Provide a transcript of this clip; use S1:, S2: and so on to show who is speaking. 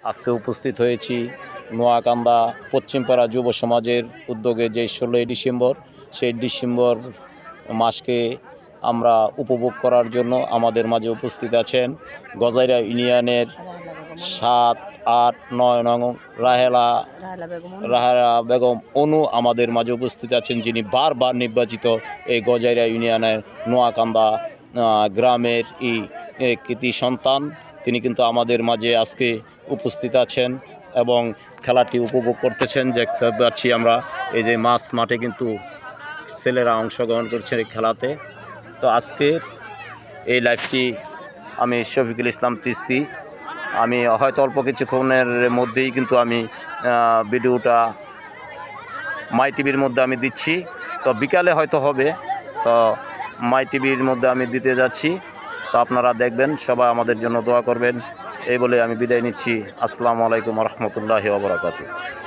S1: আজকে উপস্থিত হয়েছি নোয়াকান্দা পশ্চিমপাড়া যুব সমাজের উদ্যোগে যে 16ই ডিসেম্বর, সেই ডিসেম্বর মাসকে আমরা উপভোগ করার জন্য আমাদের মাঝে উপস্থিত আছেন গজাইরা ইউনিয়নের 7, 8, 9 নং রাহেলা বেগম অনু আমাদের মাঝে উপস্থিত আছেন, যিনি বারবার নির্বাচিত এই গজাইরা ইউনিয়নের নোয়াকান্দা গ্রামের কৃতি সন্তান। তিনি কিন্তু আমাদের মাঝে আজকে উপস্থিত আছেন এবং খেলাটি উপভোগ করতেছেন। দেখতে পাচ্ছি আমরা এই যে মাঠে কিন্তু ছেলেরা অংশগ্রহণ করছেন এই খেলাতে। তো আজকের এই লাইভটি আমি শফিকুল ইসলাম চিস্তি, আমি হয়তো অল্প কিছুক্ষণের মধ্যেই কিন্তু আমি ভিডিওটা মাই টিভির মধ্যে আমি দিচ্ছি। তো বিকালে হয়তো হবে, তো মাই টিভির মধ্যে আমি দিতে যাচ্ছি। তো আপনারা দেখবেন, সবাই আমাদের জন্য দোয়া করবেন। এই বলে আমি বিদায় নিচ্ছি। আসসালামু আলাইকুম ওয়া রাহমাতুল্লাহি ওয়া বারাকাতুহু।